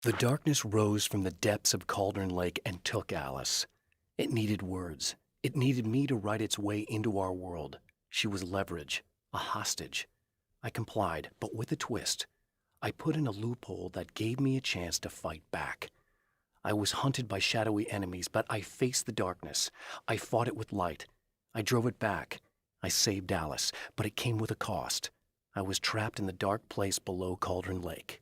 The darkness rose from the depths of Cauldron Lake and took Alice. It needed words. It needed me to write its way into our world. She was leverage, a hostage. I complied, but with a twist. I put in a loophole that gave me a chance to fight back. I was hunted by shadowy enemies, but I faced the darkness. I fought it with light. I drove it back. I saved Alice, but it came with a cost. I was trapped in the dark place below Cauldron Lake.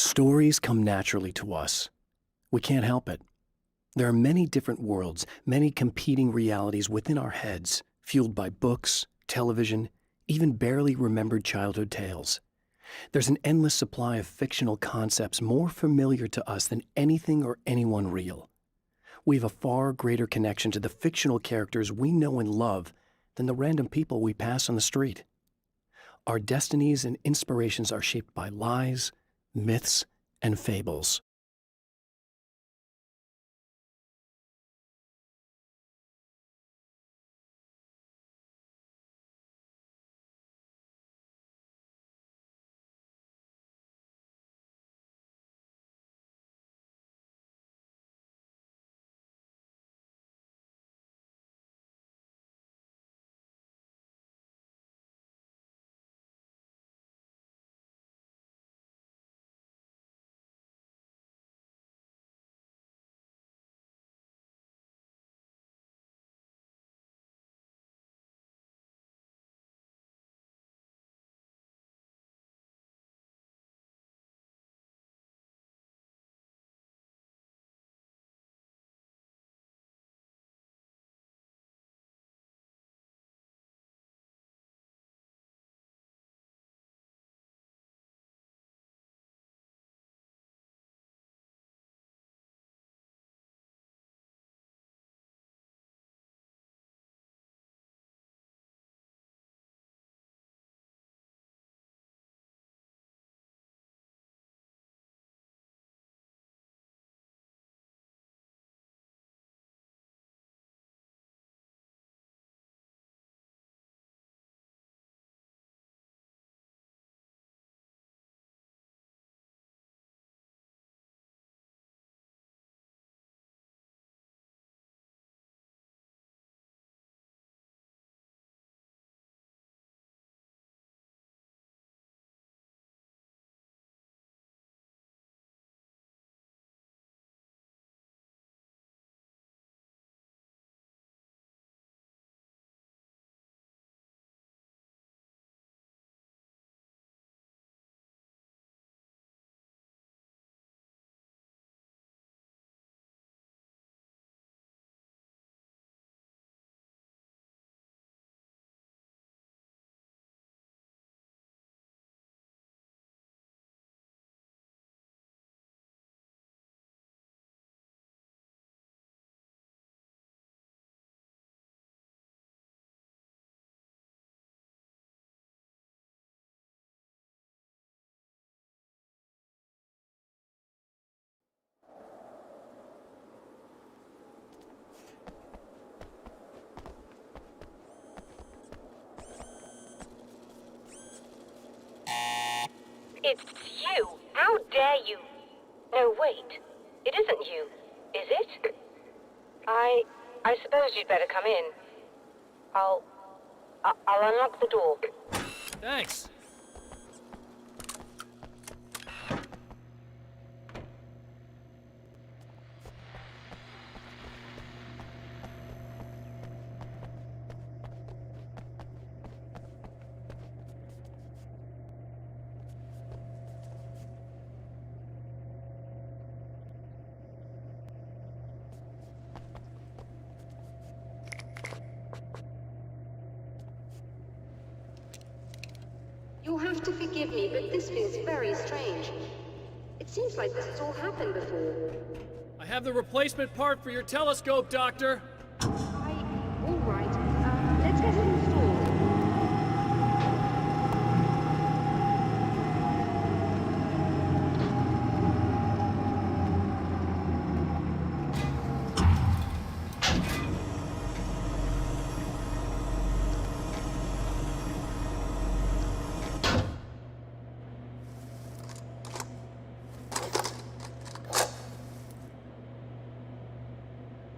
Stories come naturally to us. We can't help it. There are many different worlds, many competing realities within our heads, fueled by books, television, even barely remembered childhood tales. There's an endless supply of fictional concepts more familiar to us than anything or anyone real. We have a far greater connection to the fictional characters we know and love than the random people we pass on the street. Our destinies and inspirations are shaped by lies, myths, and fables. It's you! How dare you! No, wait. It isn't you, is it? I suppose you'd better come in. I'll unlock the door. Thanks. You'll have to forgive me, but this feels very strange. It seems like this has all happened before. I have the replacement part for your telescope, Doctor. All right. Let's get it installed.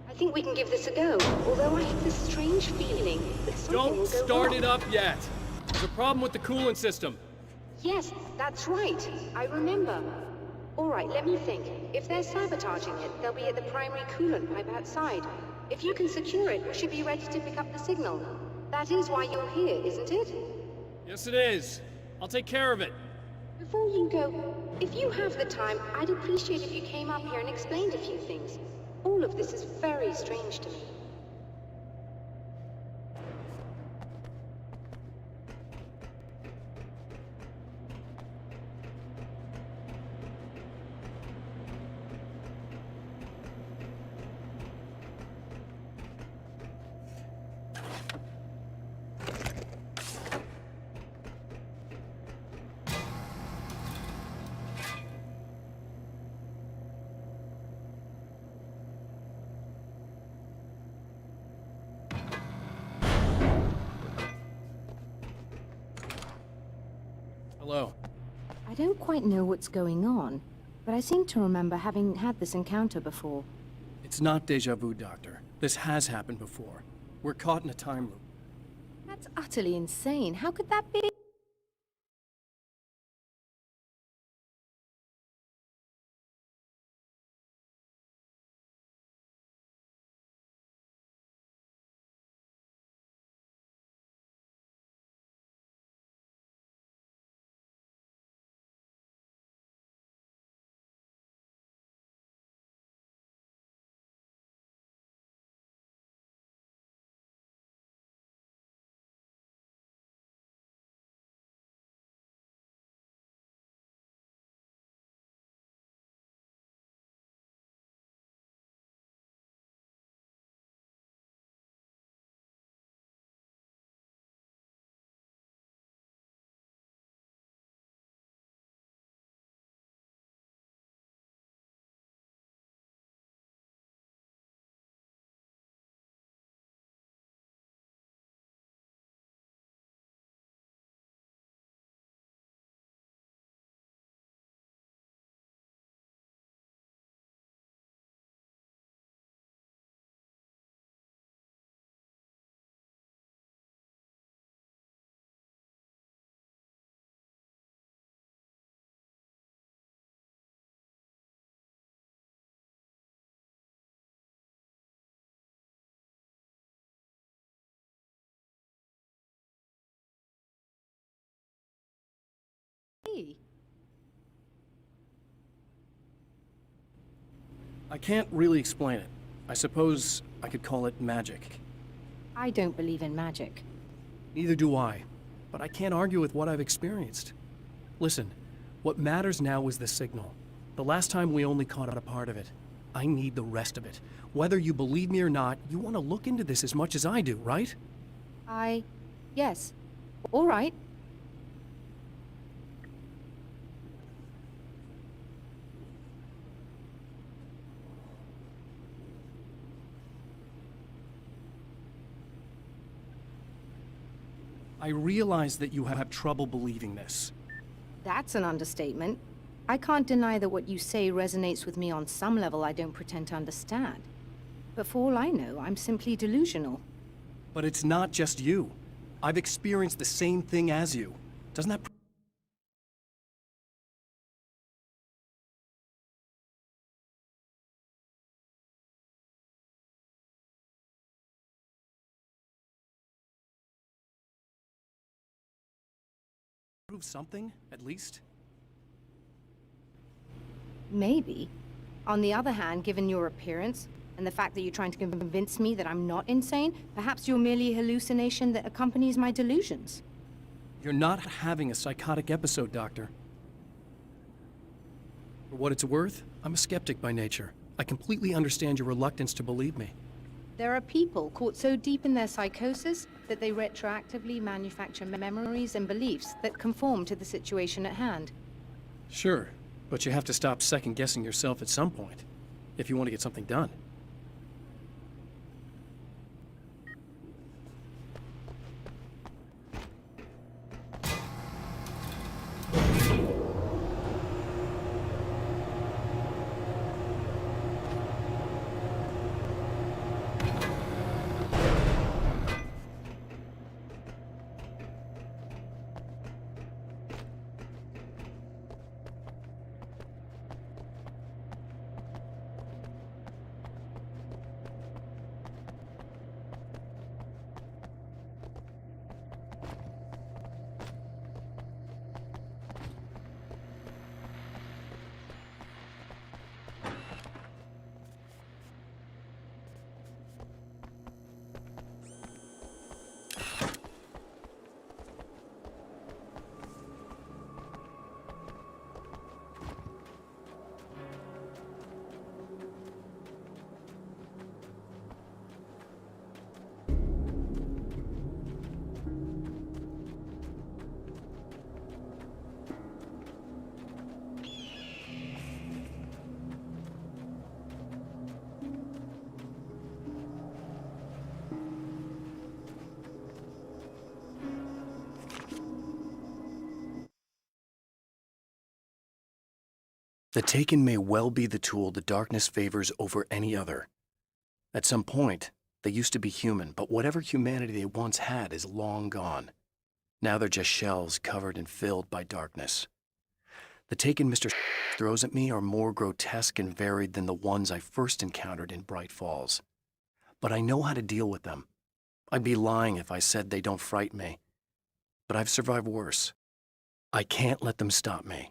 I think we can give this a go, although I have this strange feeling that something will Don't go start wrong. it up yet. There's a problem with the coolant system. Yes, that's right. I remember. All right, let me think. If they're sabotaging it, they'll be at the primary coolant pipe outside. If you can secure it, we should be ready to pick up the signal. That is why you're here, isn't it? Yes, it is. I'll take care of it. Before you go, if you have the time, I'd appreciate if you came up here and explained a few things. All of this is very strange to me. Hello. I don't quite know what's going on, but I seem to remember having had this encounter before. It's not deja vu, Doctor. This has happened before. We're caught in a time loop. That's utterly insane. How could that be? I can't really explain it. I suppose I could call it magic. I don't believe in magic. Neither do I, but I can't argue with what I've experienced. Listen, what matters now is the signal. The last time we only caught a part of it. I need the rest of it. Whether you believe me or not, you want to look into this as much as I do, right? Yes. All right. I realize that you have trouble believing this. That's an understatement. I can't deny that what you say resonates with me on some level I don't pretend to understand. But for all I know, I'm simply delusional. But it's not just you. I've experienced the same thing as you. Doesn't that prove something, at least? Maybe. On the other hand, given your appearance, and the fact that you're trying to convince me that I'm not insane, perhaps you're merely a hallucination that accompanies my delusions. You're not having a psychotic episode, Doctor. For what it's worth, I'm a skeptic by nature. I completely understand your reluctance to believe me. There are people caught so deep in their psychosis that they retroactively manufacture memories and beliefs that conform to the situation at hand. Sure, but you have to stop second-guessing yourself at some point, if you want to get something done. The Taken may well be the tool the darkness favors over any other. At some point, they used to be human, but whatever humanity they once had is long gone. Now they're just shells covered and filled by darkness. The Taken Mr. throws at me are more grotesque and varied than the ones I first encountered in Bright Falls. But I know how to deal with them. I'd be lying if I said they don't frighten me. But I've survived worse. I can't let them stop me.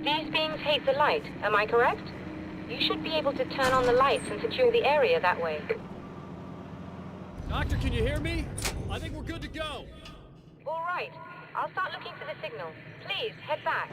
These beings hate the light, am I correct? You should be able to turn on the lights and secure the area that way. Doctor, can you hear me? I think we're good to go. All right. I'll start looking for the signal. Please, head back.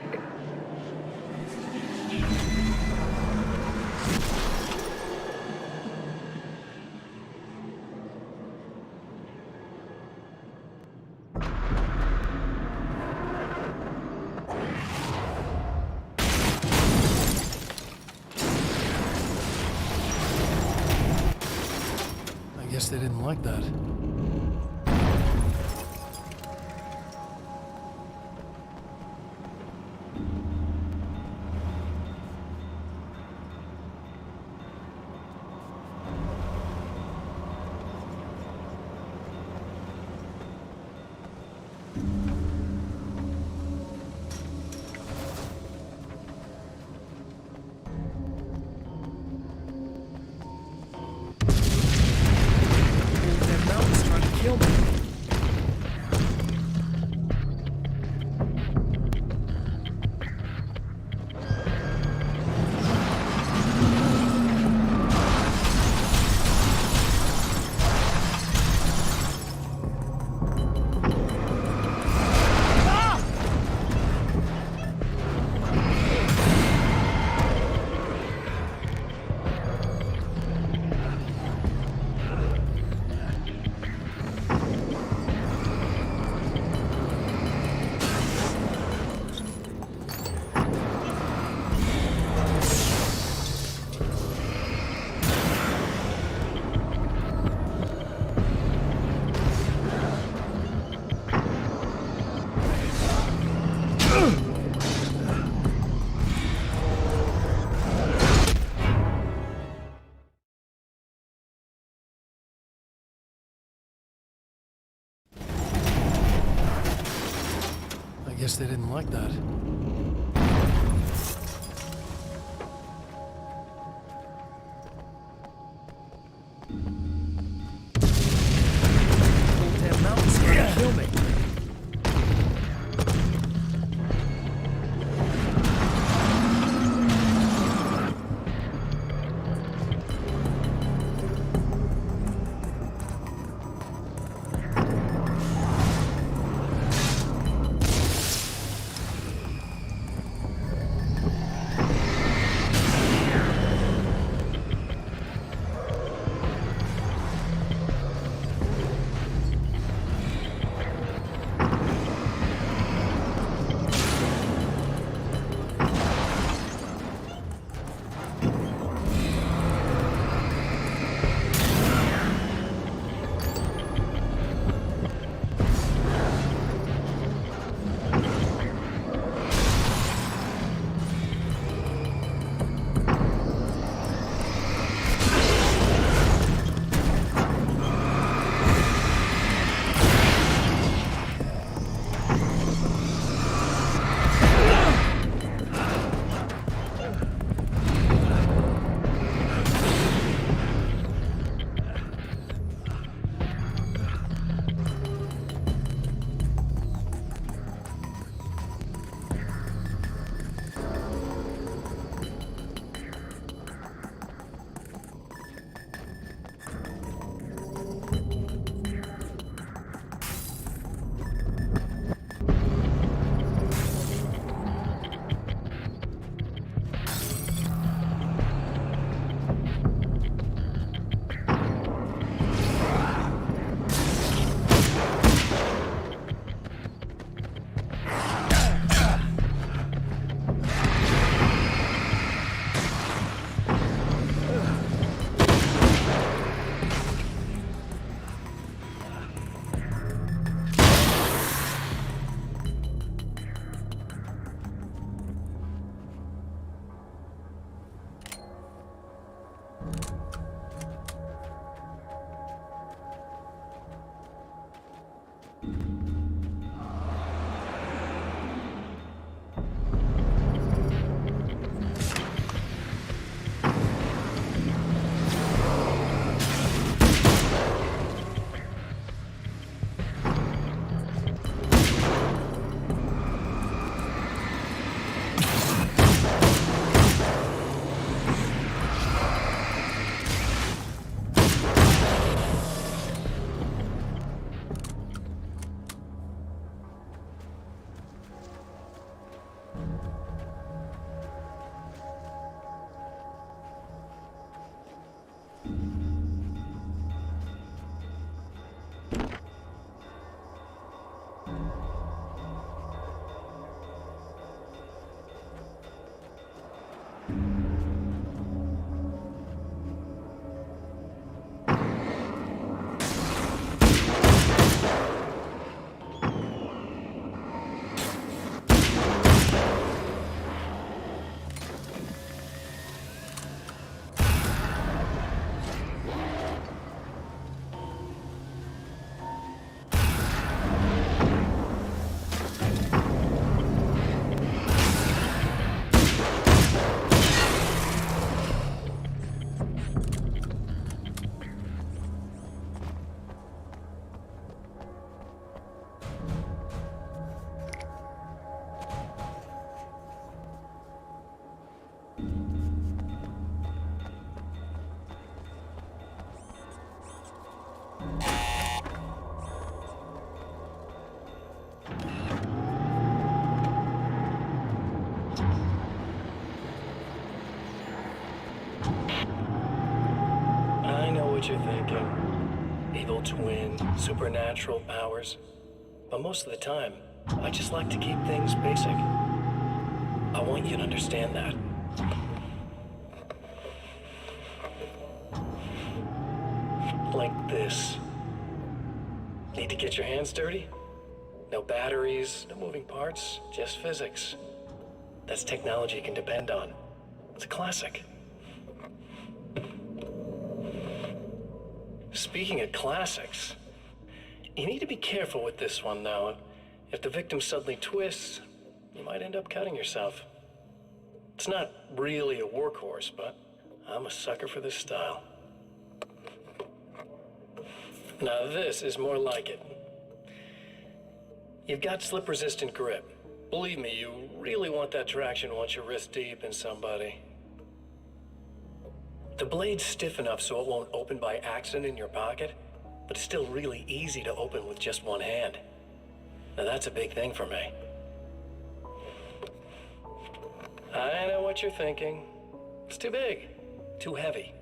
guess they didn't like that. That mountain's trying to kill me. I guess they didn't like that. That mountain's trying to kill me. thinking. Evil twin, supernatural powers. But most of the time, I just like to keep things basic. I want you to understand that. Like this. Need to get your hands dirty? No batteries, no moving parts, just physics. That's technology you can depend on. It's a classic. Speaking of classics, you need to be careful with this one, though. If the victim suddenly twists, you might end up cutting yourself. It's not really a workhorse, but I'm a sucker for this style. Now this is more like it. You've got slip-resistant grip. Believe me, you really want that traction once you're wrist deep in somebody. The blade's stiff enough so it won't open by accident in your pocket, but it's still really easy to open with just one hand. Now that's a big thing for me. I know what you're thinking. It's too big, too heavy.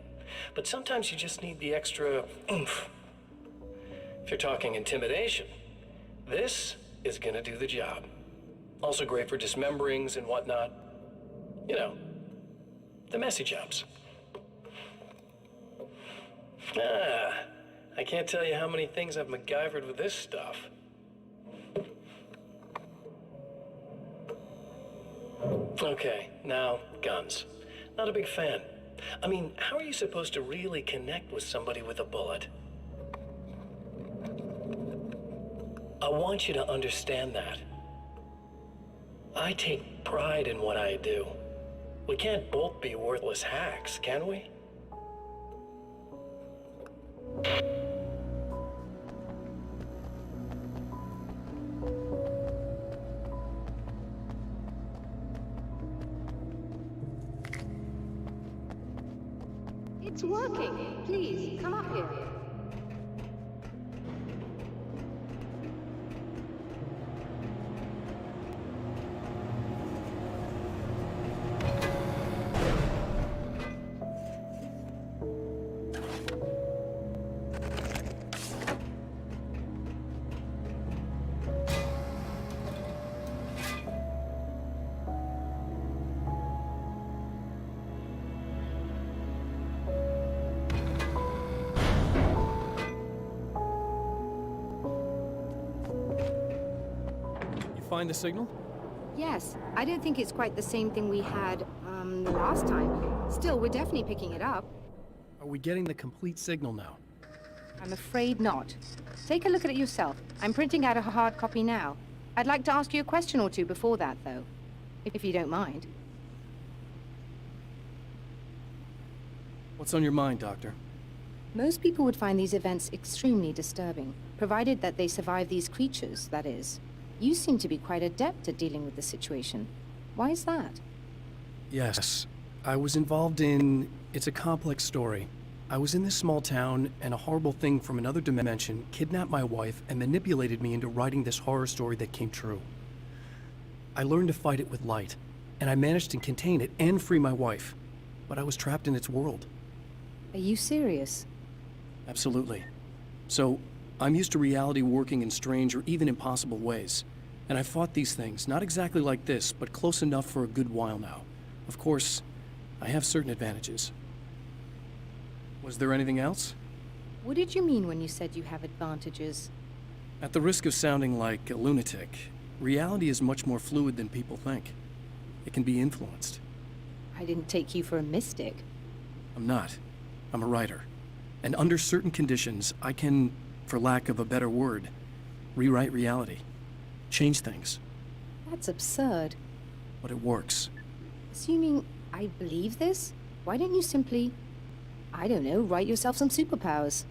But sometimes you just need the extra oomph. If you're talking intimidation, this is gonna do the job. Also great for dismemberings and whatnot. You know, the messy jobs. I can't tell you how many things I've MacGyvered with this stuff. Okay, now, guns. Not a big fan. I mean, how are you supposed to really connect with somebody with a bullet? I want you to understand that. I take pride in what I do. We can't both be worthless hacks, can we? It's working. Please, come up here. Find the signal? Yes, I don't think it's quite the same thing we had, the last time. Still, we're definitely picking it up. Are we getting the complete signal now? I'm afraid not. Take a look at it yourself. I'm printing out a hard copy now. I'd like to ask you a question or two before that, though. If you don't mind. What's on your mind, Doctor? Most people would find these events extremely disturbing, provided that they survive these creatures, that is. You seem to be quite adept at dealing with the situation. Why is that? Yes. I was involved in... It's a complex story. I was in this small town, and a horrible thing from another dimension kidnapped my wife and manipulated me into writing this horror story that came true. I learned to fight it with light, and I managed to contain it and free my wife. But I was trapped in its world. Are you serious? Absolutely. So, I'm used to reality working in strange or even impossible ways. And I've fought these things, not exactly like this, but close enough for a good while now. Of course, I have certain advantages. Was there anything else? What did you mean when you said you have advantages? At the risk of sounding like a lunatic, reality is much more fluid than people think. It can be influenced. I didn't take you for a mystic. I'm not. I'm a writer. And under certain conditions, I can, for lack of a better word, rewrite reality. Change things. That's absurd. But it works. Assuming I believe this, why don't you simply, I don't know, write yourself some superpowers?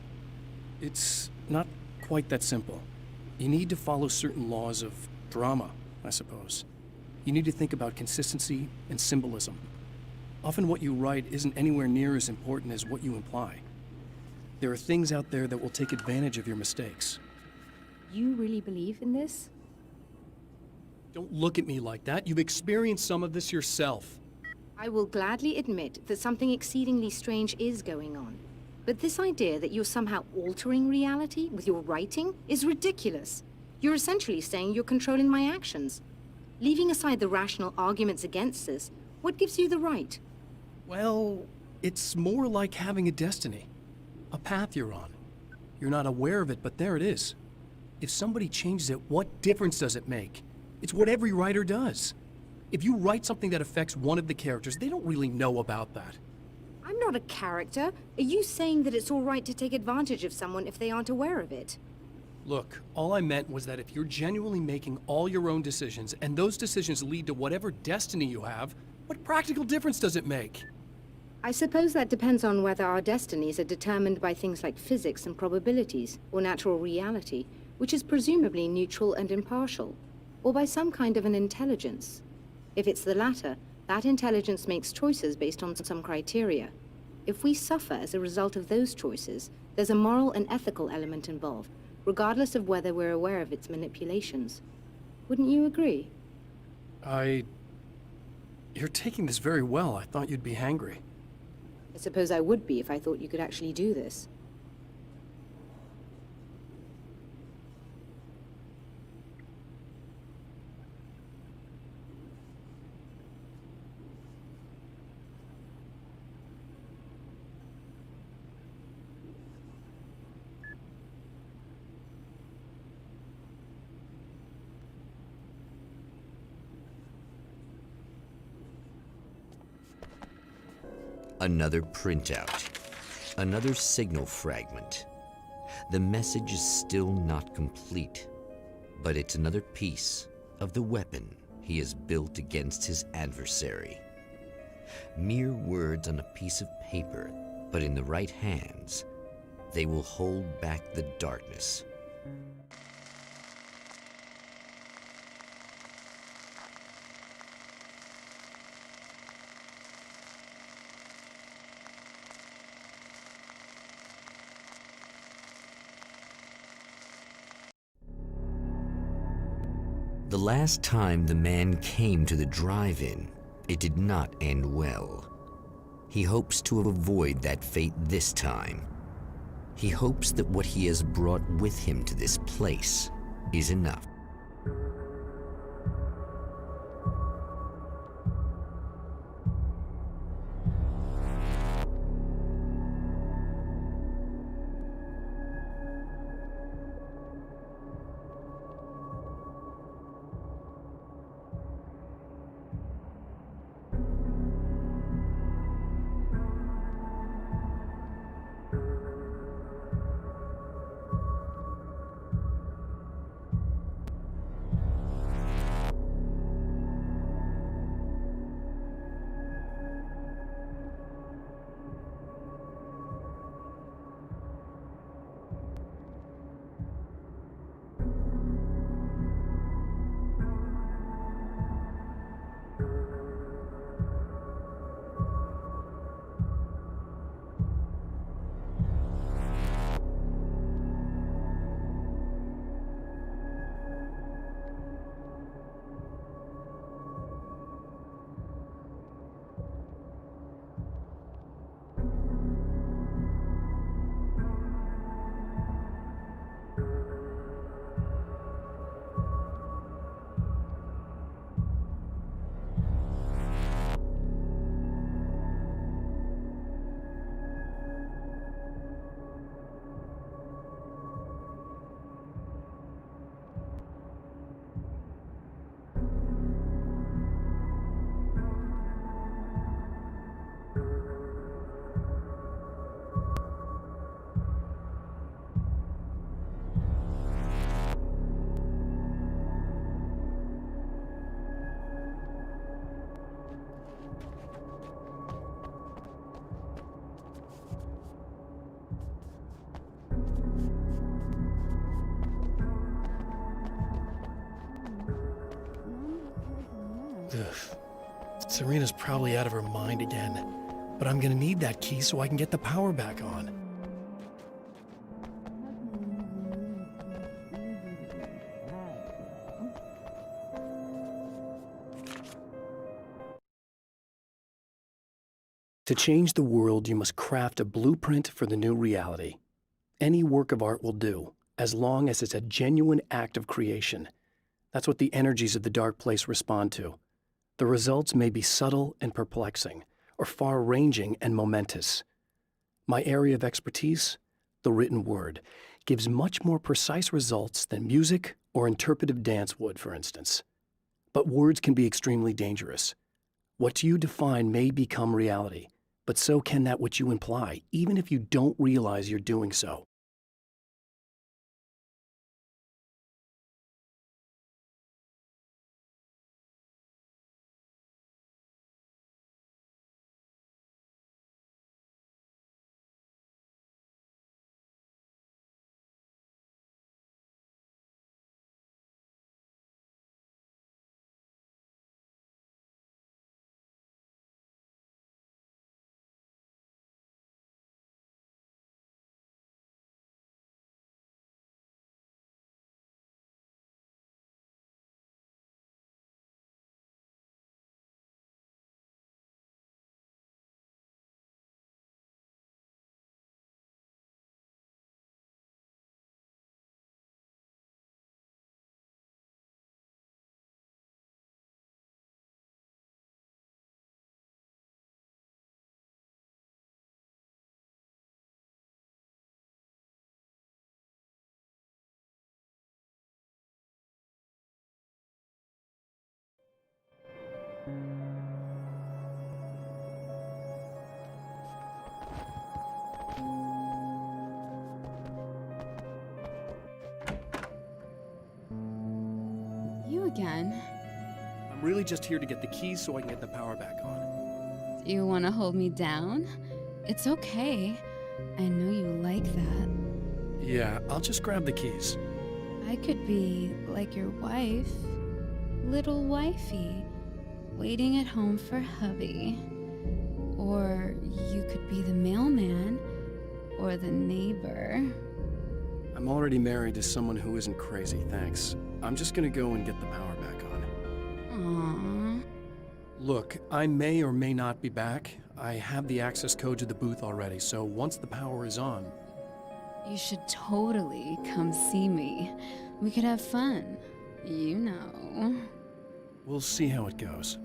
It's not quite that simple. You need to follow certain laws of drama, I suppose. You need to think about consistency and symbolism. Often what you write isn't anywhere near as important as what you imply. There are things out there that will take advantage of your mistakes. You really believe in this? Don't look at me like that. You've experienced some of this yourself. I will gladly admit that something exceedingly strange is going on. but this idea that you're somehow altering reality with your writing is ridiculous. You're essentially saying you're controlling my actions. Leaving aside the rational arguments against this, what gives you the right? Well, it's more like having a destiny. A path you're on. You're not aware of it, but there it is. If somebody changes it, what difference does it make? It's what every writer does. If you write something that affects one of the characters, they don't really know about that. I'm not a character. Are you saying that it's all right to take advantage of someone if they aren't aware of it? Look, all I meant was that if you're genuinely making all your own decisions, and those decisions lead to whatever destiny you have, what practical difference does it make? I suppose that depends on whether our destinies are determined by things like physics and probabilities, or natural reality, which is presumably neutral and impartial, or by some kind of an intelligence. If it's the latter, that intelligence makes choices based on some criteria. If we suffer as a result of those choices, there's a moral and ethical element involved, regardless of whether we're aware of its manipulations. Wouldn't you agree? You're taking this very well. I thought you'd be hangry. I suppose I would be if I thought you could actually do this. Another printout. Another signal fragment. The message is still not complete, but it's another piece of the weapon he has built against his adversary. Mere words on a piece of paper, but in the right hands, they will hold back the darkness. The last time the man came to the drive-in, it did not end well. He hopes to avoid that fate this time. He hopes that what he has brought with him to this place is enough. Ugh. Serena's probably out of her mind again. But I'm gonna need that key so I can get the power back on. To change the world, you must craft a blueprint for the new reality. Any work of art will do, as long as it's a genuine act of creation. That's what the energies of the dark place respond to. The results may be subtle and perplexing, or far-ranging and momentous. My area of expertise, the written word, gives much more precise results than music or interpretive dance would, for instance. But words can be extremely dangerous. What you define may become reality, but so can that which you imply, even if you don't realize you're doing so. You again. I'm really just here to get the keys so I can get the power back on. Do you want to hold me down? It's okay. I know you like that. Yeah, I'll just grab the keys. I could be like your wife, little wifey, waiting at home for hubby. Or you could be the mailman, or the neighbor. I'm already married to someone who isn't crazy, thanks. I'm just gonna go and get the power back on. Aww. Look, I may or may not be back. I have the access code to the booth already, so once the power is on... You should totally come see me. We could have fun. You know. We'll see how it goes.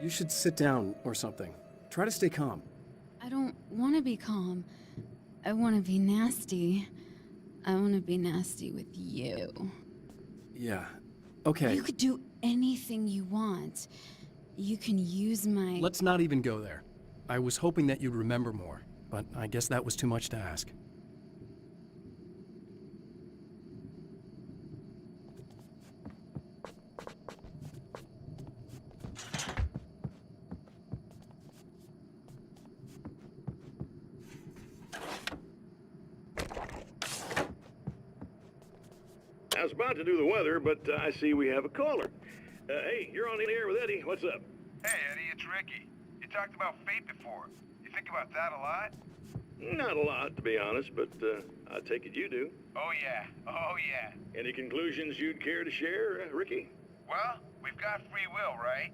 You should sit down or something. Try to stay calm. I don't want to be calm. I want to be nasty. I want to be nasty with you. Yeah, okay. You could do anything you want. You can use my... Let's not even go there. I was hoping that you'd remember more, but I guess that was too much to ask. I was about to do the weather, but I see we have a caller. Hey, you're on the air with Eddie. What's up? Hey, Eddie, it's Ricky. You talked about fate before. You think about that a lot? Not a lot, to be honest, but I take it you do. Oh, yeah. Oh, yeah. Any conclusions you'd care to share, Ricky? Well, we've got free will, right?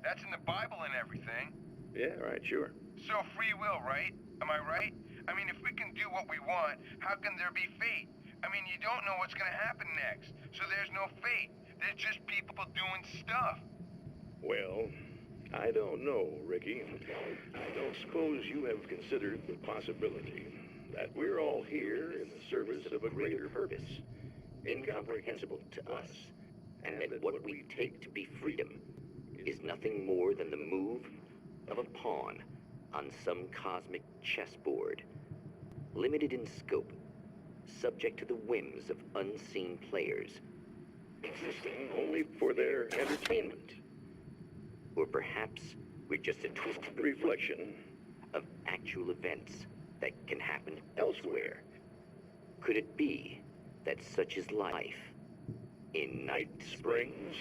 That's in the Bible and everything. Yeah, right, sure. So free will, right? Am I right? I mean, if we can do what we want, how can there be fate? I mean, you don't know what's gonna happen next, so there's no fate. There's just people doing stuff. Well, I don't know, Ricky. I don't suppose you have considered the possibility that we're all here in the service of a greater purpose, incomprehensible to us, And that what we take to be freedom is nothing more than the move of a pawn on some cosmic chessboard, limited in scope, subject to the whims of unseen players, existing only for their entertainment. or perhaps we're just a twisted Reflection of actual events that can happen elsewhere. Could it be that such is life in Night Springs?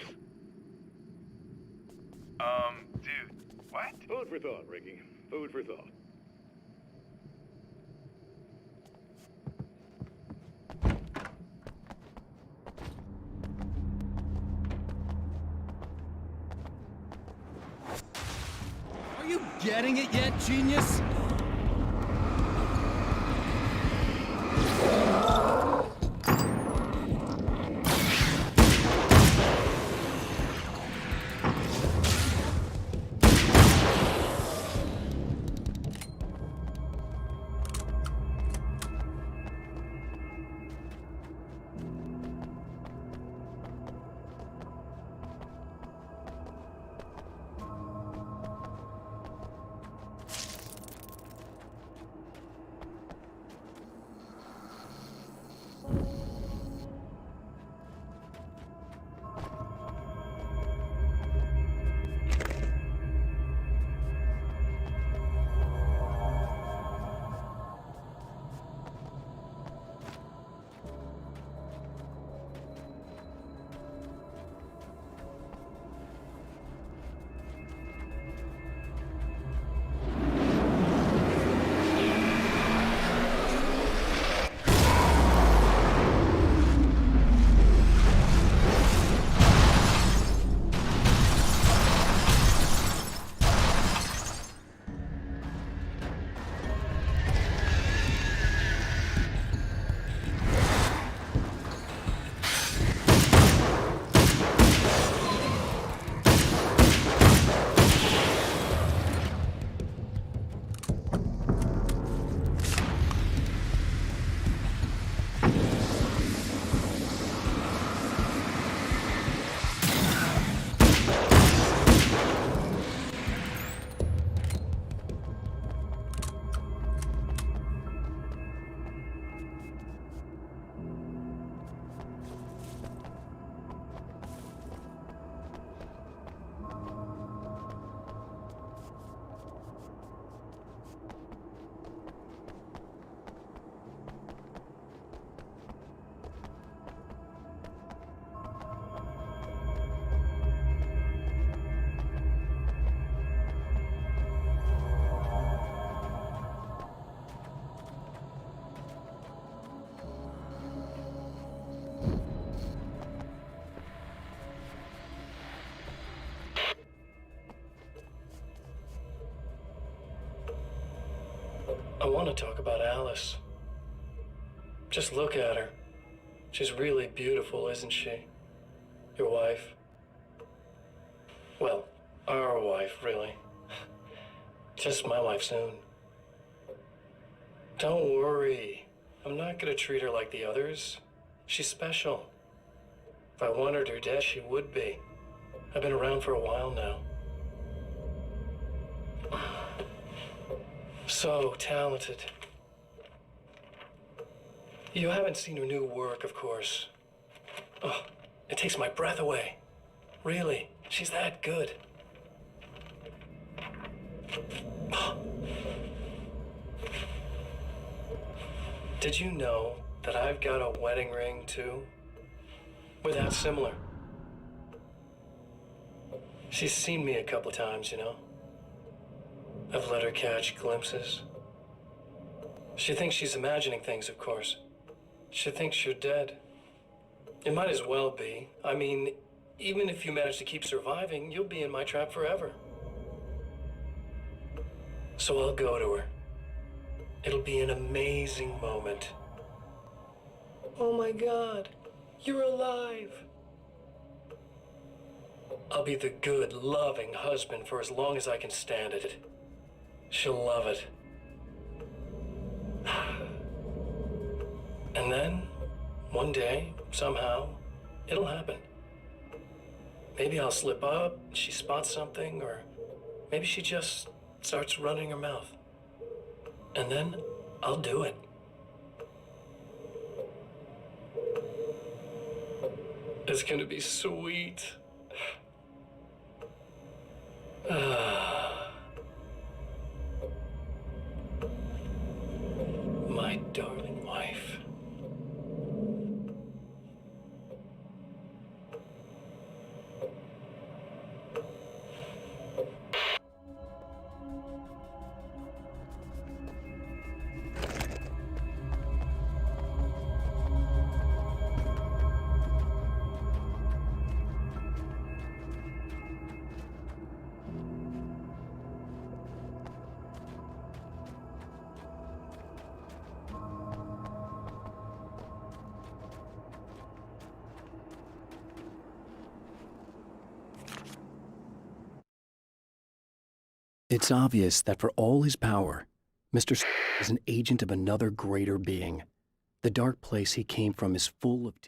Dude, what? Food for thought, Ricky. Food for thought. Are you getting it yet, genius? I want to talk about Alice. Just look at her. She's really beautiful, isn't she? Your wife. Well, our wife, really. Just my wife soon. Don't worry. I'm not gonna treat her like the others. She's special. If I wanted her dead, she would be. I've been around for a while now. So talented. You haven't seen her new work, of course. Oh, it takes my breath away. Really, she's that good. Did you know that I've got a wedding ring, too? We're that similar. She's seen me a couple times, you know. I've let her catch glimpses. She thinks she's imagining things, of course. She thinks you're dead. It might as well be. I mean, even if you manage to keep surviving, you'll be in my trap forever. So I'll go to her. It'll be an amazing moment. Oh my God, you're alive. I'll be the good, loving husband for as long as I can stand it. She'll love it. And then, one day, somehow, it'll happen. Maybe I'll slip up, she spots something, or maybe she just starts running her mouth. And then, I'll do it. It's gonna be sweet. My darling wife. It's obvious that for all his power, Mr. is an agent of another greater being. The dark place he came from is full of